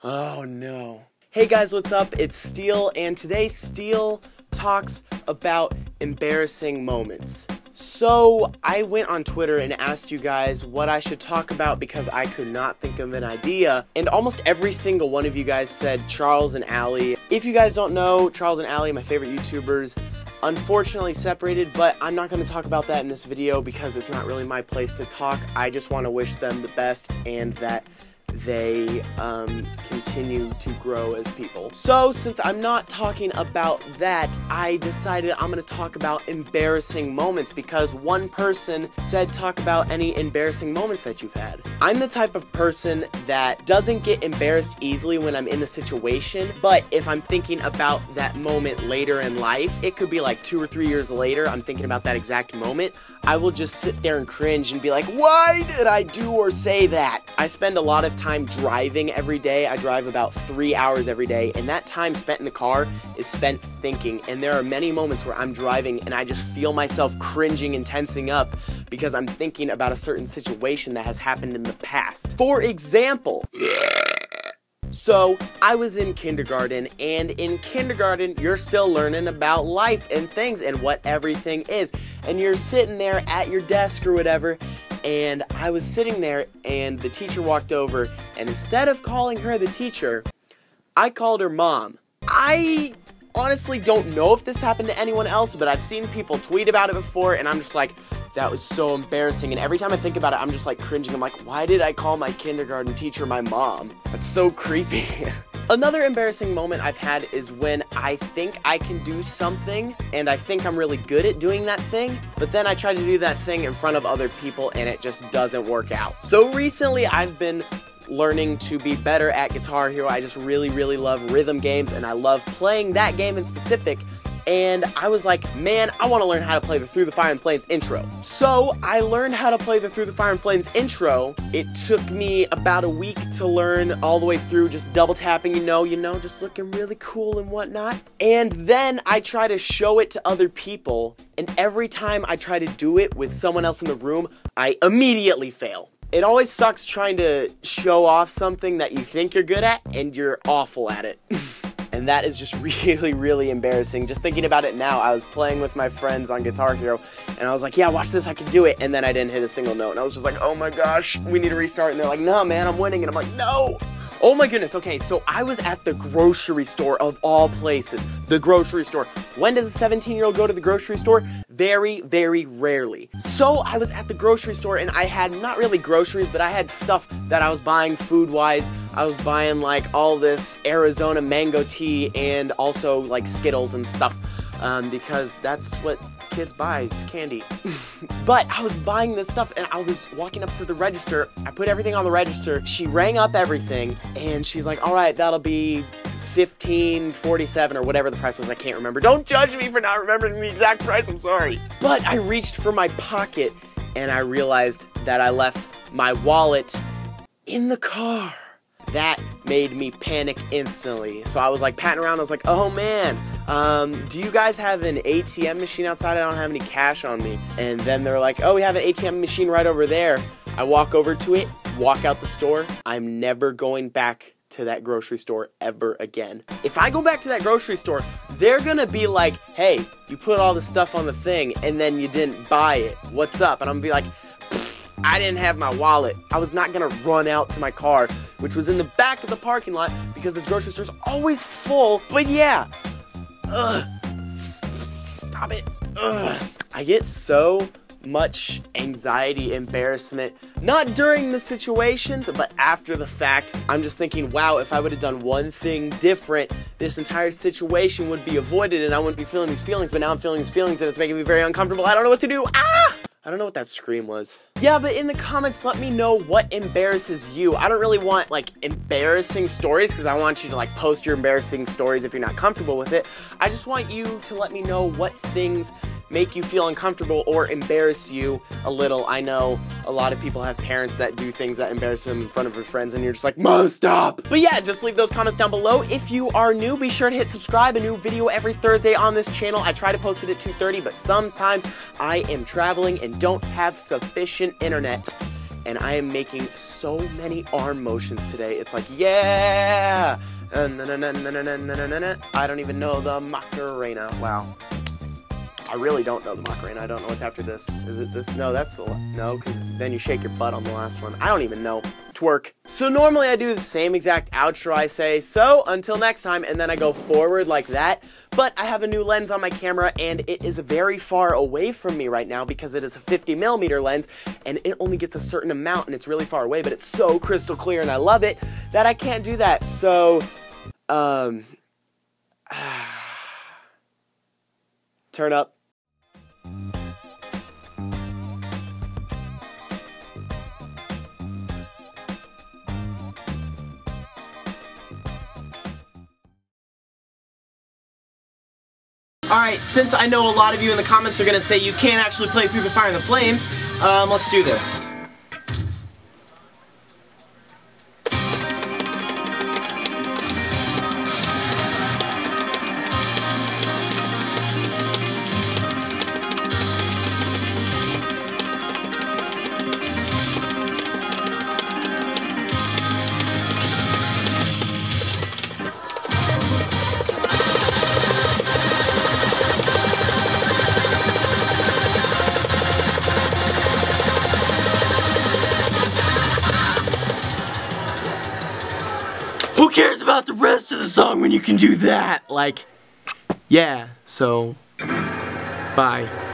Oh no. Hey guys, what's up? It's Steel, and today Steel talks about embarrassing moments. So I went on Twitter and asked you guys what I should talk about because I could not think of an idea, and almost every single one of you guys said Charles and Allie. If you guys don't know, Charles and Allie, my favorite YouTubers, unfortunately separated, but I'm not going to talk about that in this video because it's not really my place to talk. I just want to wish them the best and that they continue to grow as people. So since I'm not talking about that, I decided I'm going to talk about embarrassing moments because one person said talk about any embarrassing moments that you've had. I'm the type of person that doesn't get embarrassed easily when I'm in the situation, but if I'm thinking about that moment later in life, it could be like 2 or 3 years later, I'm thinking about that exact moment, I will just sit there and cringe and be like, why did I do or say that? I spend a lot of time driving every day. I drive about 3 hours every day, and that time spent in the car is spent thinking, and there are many moments where I'm driving and I just feel myself cringing and tensing up because I'm thinking about a certain situation that has happened in the past. For example, so I was in kindergarten, and in kindergarten you're still learning about life and things and what everything is, and you're sitting there at your desk or whatever, and I was sitting there and the teacher walked over, and instead of calling her the teacher, I called her mom. I honestly don't know if this happened to anyone else, but I've seen people tweet about it before, and I'm just like, that was so embarrassing, and every time I think about it, I'm just like cringing. I'm like, why did I call my kindergarten teacher my mom? That's so creepy. Another embarrassing moment I've had is when I think I can do something, and I think I'm really good at doing that thing, but then I try to do that thing in front of other people, and it just doesn't work out. So recently, I've been learning to be better at Guitar Hero. I just really love rhythm games, and I love playing that game in specific. And I was like, man, I want to learn how to play the Through the Fire and Flames intro. So I learned how to play the Through the Fire and Flames intro. It took me about a week to learn all the way through, just double tapping, you know, just looking really cool and whatnot. And then I try to show it to other people, and every time I try to do it with someone else in the room, I immediately fail. It always sucks trying to show off something that you think you're good at, and you're awful at it. And that is just really embarrassing. Just thinking about it now, I was playing with my friends on Guitar Hero, and I was like, yeah, watch this, I can do it. And then I didn't hit a single note, and I was just like, oh my gosh, we need to restart. And they're like, no, man, I'm winning. And I'm like, no. Oh my goodness, okay, so I was at the grocery store of all places. The grocery store. When does a 17-year-old go to the grocery store? Very rarely. So I was at the grocery store, and I had not really groceries, but I had stuff that I was buying food-wise. I was buying like all this Arizona mango tea and also like Skittles and stuff because that's what kids buy is candy. But I was buying this stuff, and I was walking up to the register. I put everything on the register. She rang up everything, and she's like, all right, that'll be $15.47 or whatever the price was. I can't remember. Don't judge me for not remembering the exact price. I'm sorry. But I reached for my pocket, and I realized that I left my wallet in the car. That made me panic instantly. So I was like patting around. I was like, oh man, do you guys have an ATM machine outside? I don't have any cash on me. And then they're like, oh, we have an ATM machine right over there. I walk over to it, walk out the store. I'm never going back to that grocery store ever again. If I go back to that grocery store, they're gonna be like, hey, you put all the stuff on the thing and then you didn't buy it. What's up? And I'm gonna be like, I didn't have my wallet. I was not gonna run out to my car, which was in the back of the parking lot because this grocery store's always full. But yeah, stop it. I get so much anxiety, embarrassment, not during the situations, but after the fact. I'm just thinking, wow, if I would have done one thing different, this entire situation would be avoided and I wouldn't be feeling these feelings, but now I'm feeling these feelings and it's making me very uncomfortable. I don't know what to do. I don't know what that scream was. Yeah, but in the comments, let me know what embarrasses you. I don't really want, like, embarrassing stories, because I want you to, like, post your embarrassing stories if you're not comfortable with it. I just want you to let me know what things make you feel uncomfortable or embarrass you a little. I know a lot of people have parents that do things that embarrass them in front of their friends, and you're just like, Mom, stop! But yeah, just leave those comments down below. If you are new, be sure to hit subscribe. A new video every Thursday on this channel. I try to post it at 2:30, but sometimes I am traveling and don't have sufficient internet. and I am making so many arm motions today. It's like, yeah! I don't even know the Macarena. Wow. I really don't know the Macarena. I don't know what's after this. Is it this? No, that's the no, because then you shake your butt on the last one. I don't even know. Twerk. So normally I do the same exact outro. I say, so until next time, and then I go forward like that. But I have a new lens on my camera, and it is very far away from me right now because it is a 50mm lens, and it only gets a certain amount, and it's really far away, but it's so crystal clear, and I love it, that I can't do that. So, turn up. Alright, since I know a lot of you in the comments are going to say you can't actually play Through the Fire and the Flames, let's do this. Who cares about the rest of the song when you can do that? Like, yeah, so, bye.